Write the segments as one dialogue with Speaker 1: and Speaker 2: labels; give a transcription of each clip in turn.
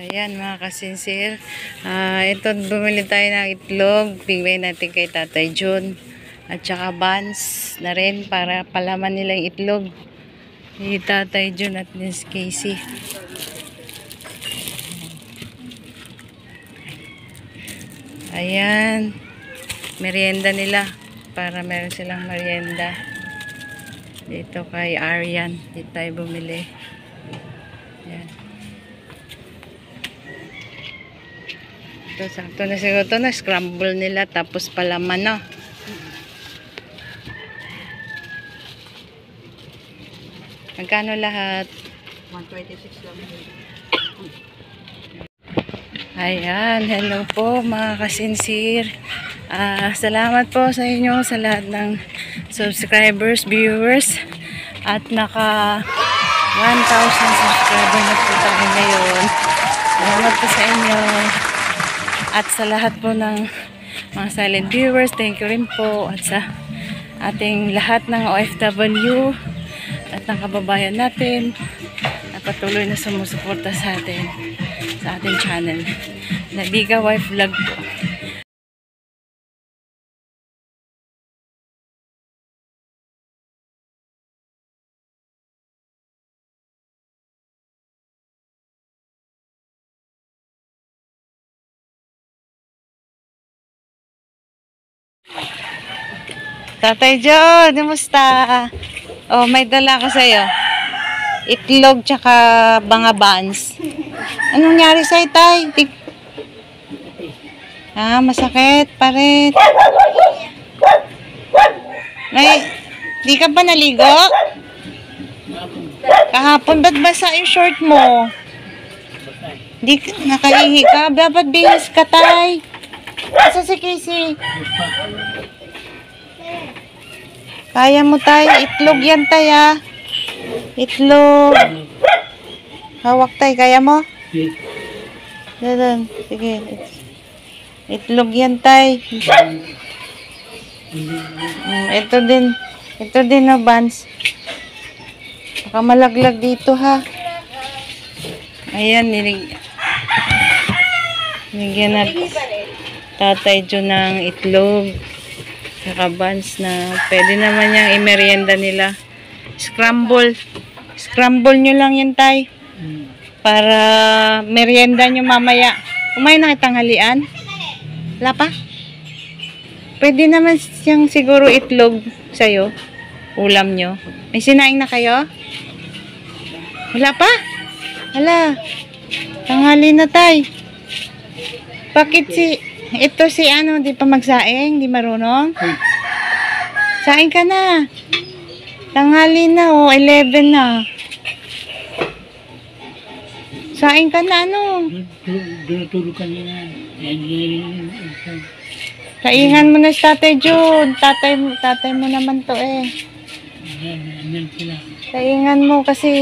Speaker 1: Ayan mga kasinsir. Ito, bumili tayo ng itlog. Bigay natin kay Tatay John. At saka buns na rin para palaman nila yung itlog. Ni Tatay John at Miss Casey. Ayan. Merienda nila. Para meron silang merienda. Dito kay Aryan. Dito tayo bumili. Ayan. Ito, sakto na siguro ito na. Scramble nila. Tapos palaman, no? Magkano lahat?
Speaker 2: 126 lang.
Speaker 1: Ayan. Hello po mga kasinsir. Salamat po sa inyo sa lahat ng subscribers, viewers. At naka 1,000 subscribers na po tayo ngayon. Salamat po sa inyo. At sa lahat po ng mga silent viewers, thank you rin po. At sa ating lahat ng OFW at ng kababayan natin na patuloy na sumusuporta sa atin, sa ating channel na Liga Wife Vlog po. Tatay John, kumusta? Oh, may dala ko sa'yo. Itlog tsaka mga buns. Anong nangyari sa'yo, tay? Masakit. Paret. Di ka ba naligo? Kahapon, ba't basa yung short mo? Di ka, nakaihi ka? Dapat bihis ka, tay. Asa si Casey? Kaya mo tayo. Itlog yan tayo. Itlog. Hawak tayo. Kaya mo? Dadan. Sige. Itlog yan tayo. Ito din. Ito din na buns. Baka malaglag dito ha. Ayan. Nilagyan na Tatay John ng itlog. Saka buns na pwede naman yung imerienda nila. Scramble. Scramble nyo lang yan, tay. Para merienda nyo mamaya. Kumain na kitanghalian? Wala pa? Pwede naman siyang siguro itlog sa'yo. Ulam nyo. May sinaing na kayo? Wala pa? Wala. Tanghali na, tay. Bakit ito si ano, di pa magsaing, di marunong? Saing ka na. Tanghali na, 11 na. Saing ka na, ano?
Speaker 2: Tulog kanina.
Speaker 1: Kaingan mo na si Tatay John. Tatay mo naman to eh. Kaingan mo kasi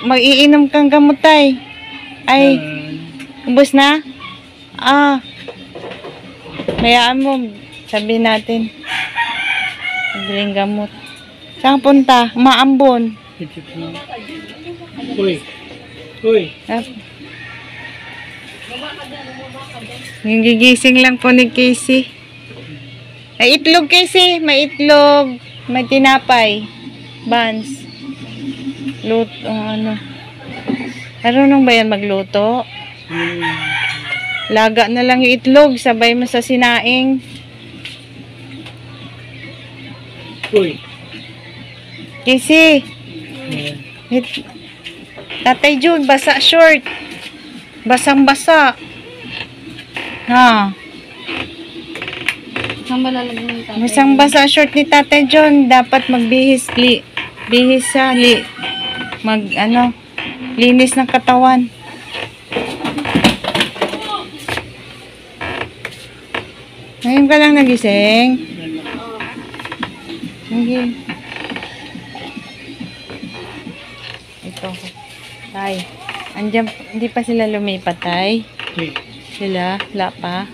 Speaker 1: mag-iinom kang gamot tay. Ay, ubos na? Mayaan mo, sabihin natin. Biling gamot. Saan punta? Maambon.
Speaker 2: Uy. Uy.
Speaker 1: Gigising lang po ni Casey. Ay, itlog Casey. May itlog. May tinapay. Buns. Luto, ano. Marunong ba yan magluto? Laga na lang yung itlog, sabay mo sa sinaing.
Speaker 2: Uy.
Speaker 1: Casey. Tatay John, basa short. Basang-basa. Ha. Basang-basa short ni Tatay John. Dapat magbihis. Bihis siya. Linis ng katawan. Ngayon ka lang nagising? Okay. Ito. Tay. Andiyan, hindi pa sila lumipat, tay? Sila? Wala pa?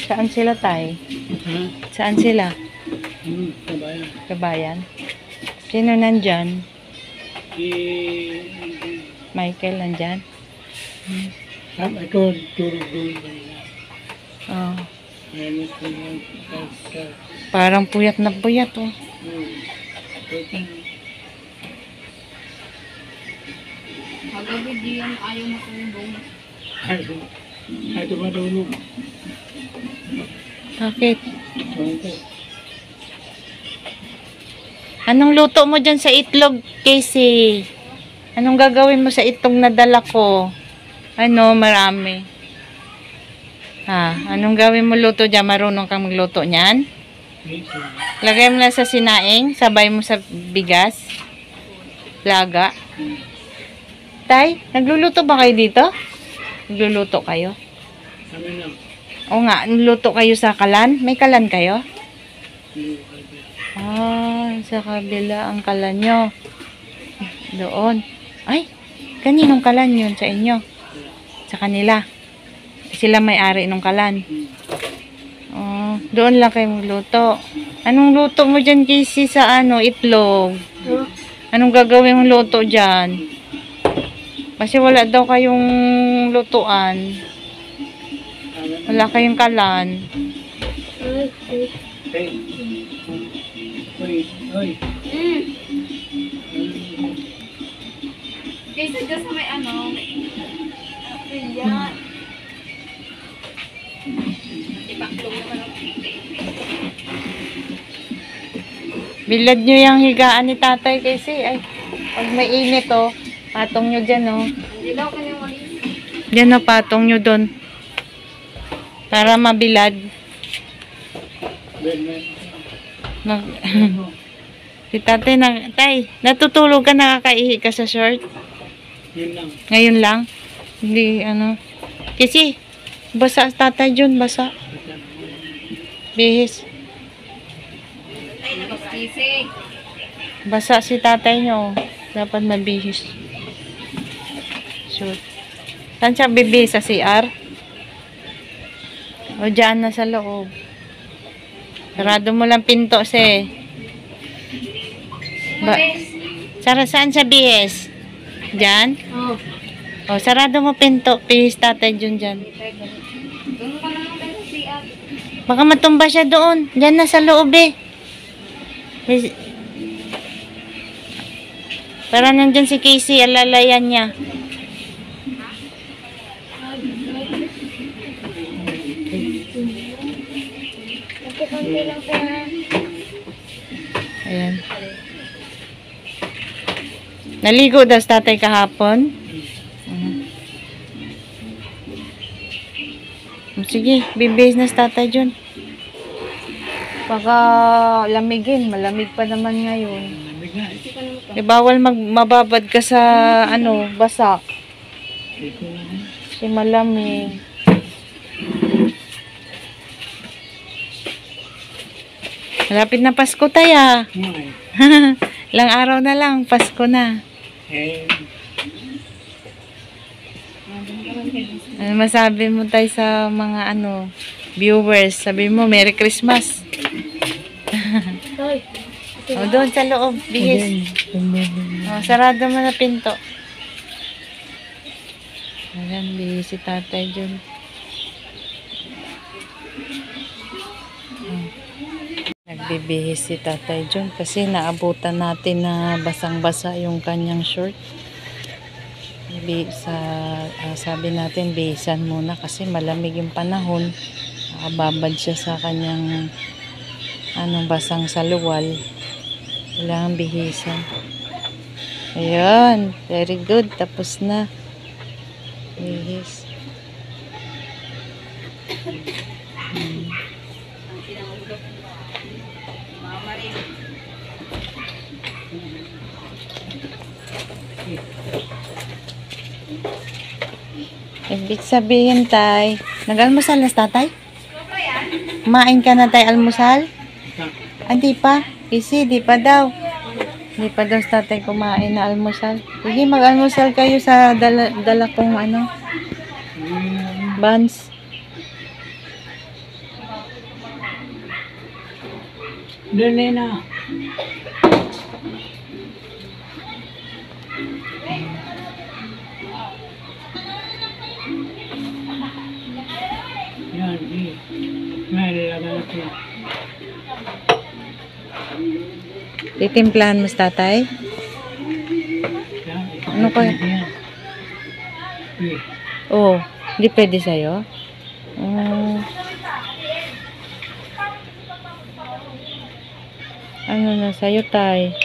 Speaker 1: Saan sila, tay? Saan sila?
Speaker 2: Kabayan.
Speaker 1: Kabayan? Sino nandyan?
Speaker 2: Si
Speaker 1: Michael nandyan?
Speaker 2: Ito, turog-turog kanina.
Speaker 1: Oh.
Speaker 2: Ayan ito yung pagka.
Speaker 1: Parang puyat na puyat, oh.
Speaker 2: Ito.
Speaker 3: Kagabi diyan ayaw matulog.
Speaker 2: Ay, tumatulog.
Speaker 1: Bakit?
Speaker 2: Ito.
Speaker 1: Anong luto mo dyan sa itlog, Casey? Anong gagawin mo sa itong nadala ko? Ano, marami. Ha, anong gawin mo luto dyan? Marunong kang magluto niyan? Lagay mo na sa sinaing, sabay mo sa bigas. Laga. Tay, nagluluto ba kayo dito? Nagluluto kayo?
Speaker 2: Kami lang.
Speaker 1: O nga, nagluto kayo sa kalan? May kalan kayo? Ah, sa kabila ang kalan nyo. Doon. Ay, kaninong kalan yun sa inyo? Sa kanila. Sila may-ari ng kalan. Oh, doon lang kayo magluto. Anong luto mo dyan, Casey, sa ano, itlog? Anong gagawin mong luto dyan? Kasi wala daw kayong lutuan. Wala kayong kalan.
Speaker 2: Hey. Hoy, hoy.
Speaker 3: Kasi dyan sa may ano. Yan. Ipaklong naman ang
Speaker 1: Bilad nyo yung higaan ni tatay kasi. Ay, pag may init, oh. Patong nyo dyan, oh.
Speaker 3: hindi daw kanyang walis.
Speaker 1: Dyan, oh, patong nyo doon. Para mabilad. Mag si tatay tay, natutulog ka, nakakaihi ka sa short?
Speaker 2: Yun lang.
Speaker 1: Ngayon lang? Hindi, ano. Kasi, basa tatay dyan, basa. Bihis.
Speaker 3: Kisig.
Speaker 1: Basa si tatay nyo. Dapat mabihis. Shoot. Saan siya bibihis? Sa CR? O dyan na sa loob. Sarado mo lang pinto, se. Saan siya bihis? Dyan?
Speaker 3: Oh.
Speaker 1: O, sarado mo pinto. Bihis tatay dyan dyan.
Speaker 3: Doon ka naman tayo sa CR.
Speaker 1: Baka matumba siya doon. Dyan na sa loob, eh. Para nandyan si Casey, alalayan niya. Ayan. Naligo daw sa tatay kahapon. Sige, bibihis na sa tatay dyan. Baka lamigin. Malamig pa naman ngayon. Eh, bawal mababad ka sa ano, basa. Kasi malamig. Malapit na Pasko tayo. Ilang araw na lang, Pasko na. Ano masabi mo tayo sa mga ano, viewers? Sabi mo, Merry Christmas. O, doon sa loob, bihis. O, sarado mo na pinto. Ayan, bihis si tatay dyan. Nagbibihis si tatay dyan kasi naabutan natin na basang-basa yung kanyang short. Sabi natin, bihisan muna kasi malamig yung panahon. Nakababad siya sa kanyang basang saluwal. Kailangan bihisan. Ayan, very good. Tapos na. Bihis. Ibig sabihin, tay, nag-almusal na tatay? Kumain ka na, tay, almusal? Hindi pa. Kasi, di pa daw. Di pa daw sa tatay kumain na almusal. Sige, mag-almusal kayo sa dala kong buns.
Speaker 2: Dali na. May lalagyan natin.
Speaker 1: Titimplahan mo sa tatay?
Speaker 2: Yan,
Speaker 1: Ano kaya?
Speaker 2: yan. Uy,
Speaker 1: Oo. Hindi pwede sa'yo? Oh. Ano na sa'yo, tay?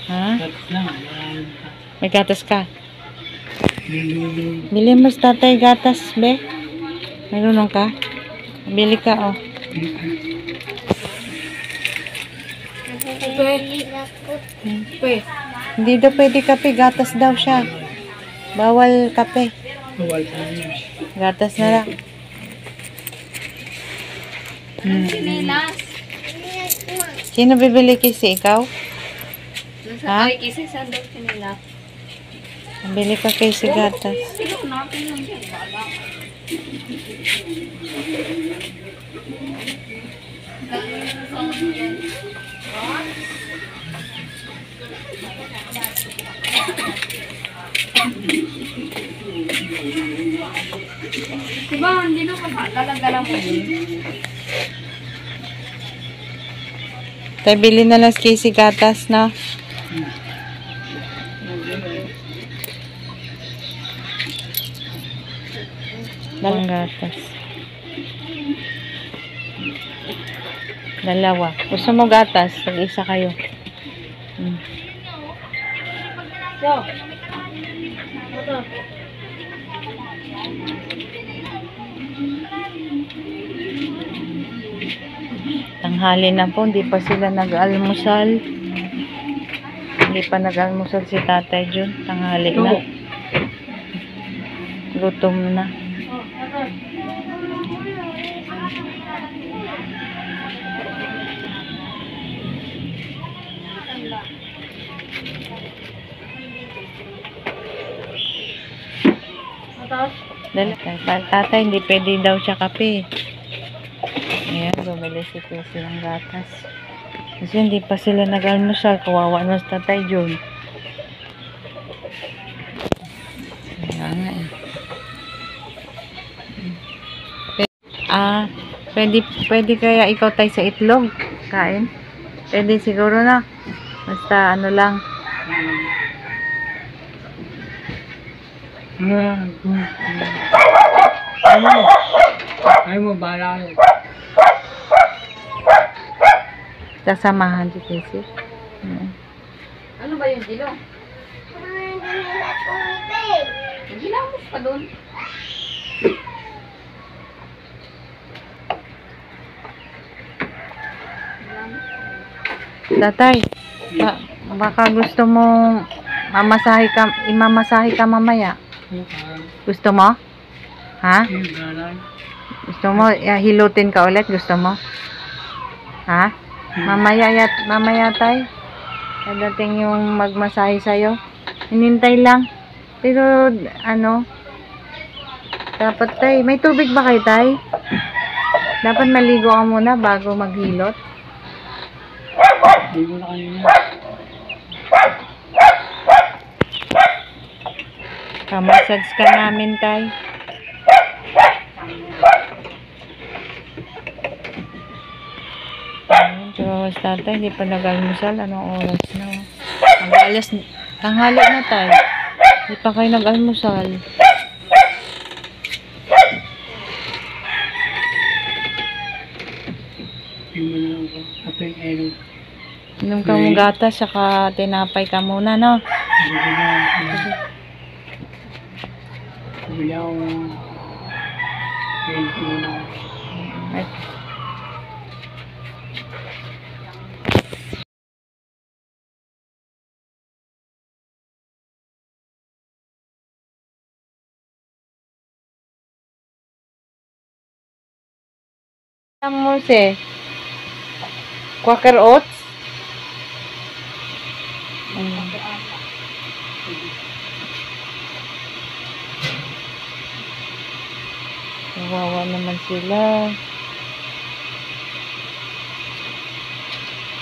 Speaker 1: Ha?
Speaker 2: tapos lang. Yan.
Speaker 1: May gatas ka?
Speaker 2: Lulu.
Speaker 1: Bili mo sa tatay gatas, be. Mayroon ka? Bili ka, oh.
Speaker 3: Pe.
Speaker 1: Hindi daw pwede kape. Gatas daw siya. Bawal kape.
Speaker 2: Bawal pa yun.
Speaker 1: Gatas na lang.
Speaker 3: Sinilas.
Speaker 1: Sino bibili kasi? Ikaw?
Speaker 3: Nasa
Speaker 1: Ha?
Speaker 3: kay kisa sandok sinilas.
Speaker 1: Bili ka kasi gatas.
Speaker 3: Sino natin yung bala? Diba, hindi na talaga mo yun.
Speaker 1: Tay, bili na lang kasi gatas, no? Dalang gatas. Dalawa. Gusto mo gatas? Tag-isa kayo.
Speaker 3: So,
Speaker 1: Tanghali na po, hindi pa sila nag-almusal. Hindi pa nag-almusal si Tatay Jun. Tanghali na. Gutom na. Dali, tatay, hindi pwede daw siya kape. Ayan, bumili si Casey ng gatas. Kasi hindi pa sila nag-almusal. Kawawa na sa Tatay Jun. Kaya nga eh. Pwede kaya ikaw tayo sa itlog? Kain? Pwede siguro na. Basta ano lang.
Speaker 2: Ay mo, bahala yun.
Speaker 1: Sasamahan si Casey.
Speaker 3: ano ba yung dilo? Ginamos pa doon.
Speaker 1: Tatay, baka gusto mo imamasahe ka mamaya. Gusto mo? Ha? Gusto mo hilutin ka ulit? Gusto mo? Ha? Mamaya tay. Pagdating yung magmasahe sa'yo. Hinintay lang. Pero ano, dapat tay, may tubig ba kayo tay? Dapat maligo ka muna bago maghilot.
Speaker 2: Hindi mo na kanina.
Speaker 1: Kamassage ka namin tay. Chihuahuas tatay, hindi pa nag-almusal. Anong oras na? Tanghali na tayo. Hindi pa kayo nag-almusal.
Speaker 2: Hindi mo na ako. Kapag ayun.
Speaker 1: Inom ka mong gatas, saka tinapay ka muna, no?
Speaker 2: Bili ako.
Speaker 1: Ay. Mo si Quaker Oats. Kawawa naman sila.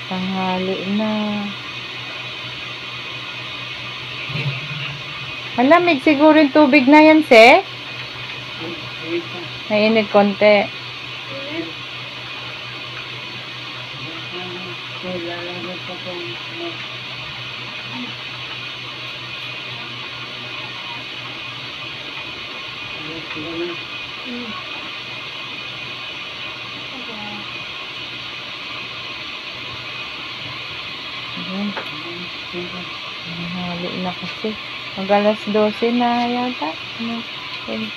Speaker 1: Tanghali na. Malamig siguro yung tubig na yan, se. Mainit konti.
Speaker 2: So, lalagay pa kung
Speaker 1: Ayan. Hali na kasi. Mag alas 12 na yata. Ano? Ayan.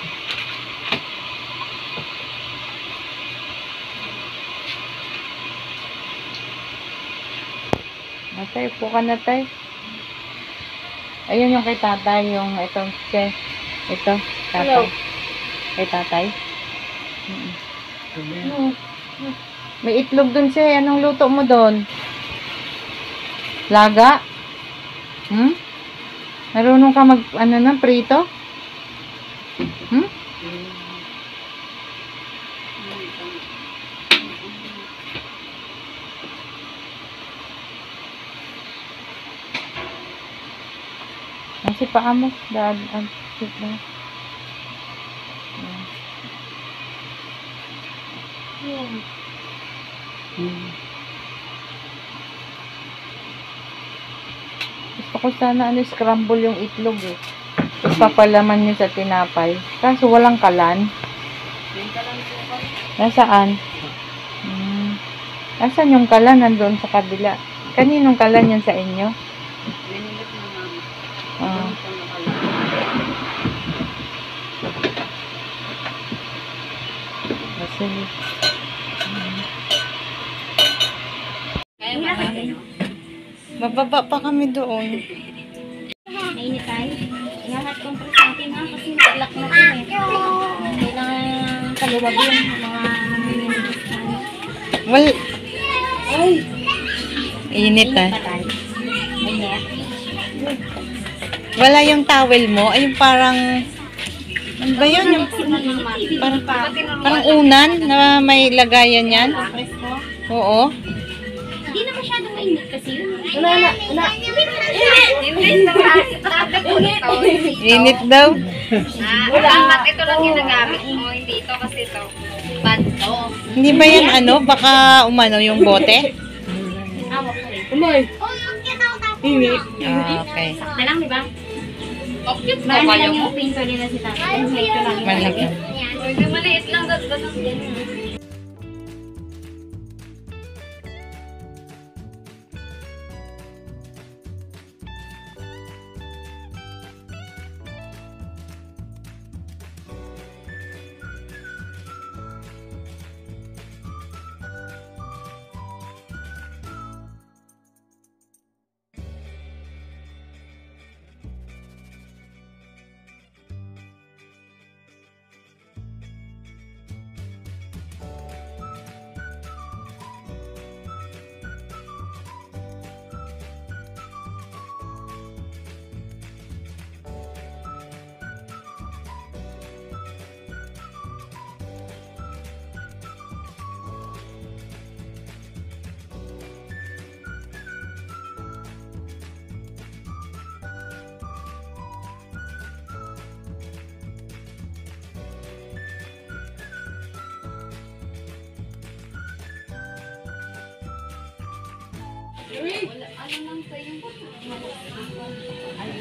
Speaker 1: Natay, upo ka na tay. Ayun yung kay tatay, yung ito, ito, tatay.
Speaker 3: Hello.
Speaker 1: Kay tatay. May itlog dun siya. Anong luto mo dun? Laga? Marunong ka mag, ano na, prito? Kasi paa mo, sit na. Gusto ko sana scramble yung itlog eh. Tapos papalaman nyo sa tinapay. Kaso walang kalan. Nasaan? Nasaan yung kalan? Nandoon sa kabila. Kaninong kalan yan sa inyo? Ah. Sige. Bababa pa kami doon.
Speaker 3: Mainit tayo. Lahat kong press natin ha, kasi nag-lock na po eh. Kailangan kaluwag yun, mga
Speaker 1: Well,
Speaker 3: ay,
Speaker 1: init ah.
Speaker 3: patay. Mainit.
Speaker 1: Wala yung towel mo. Ay, yung parang, ano ba yun? Yung, parang unan na may lagayan yan.
Speaker 3: Press ko.
Speaker 1: Oo.
Speaker 3: Hindi na masyadong mainit kasi yun. Una. Init na
Speaker 1: Init daw.
Speaker 3: Wala. Ito lang ginagamit mo. Hindi ito kasi ito. Banto.
Speaker 1: Hindi ba yan ano? Baka umano yung bote?
Speaker 3: Hawak ko rin.
Speaker 2: Umay! Init!
Speaker 1: Ah, okay.
Speaker 3: Sakta lang, di ba? Cute na kaya mo. Yung pinto nila si tatay.
Speaker 1: Malaki.
Speaker 3: Maliit lang. Ganun yan. Wala, ano lang sa'yo? Ano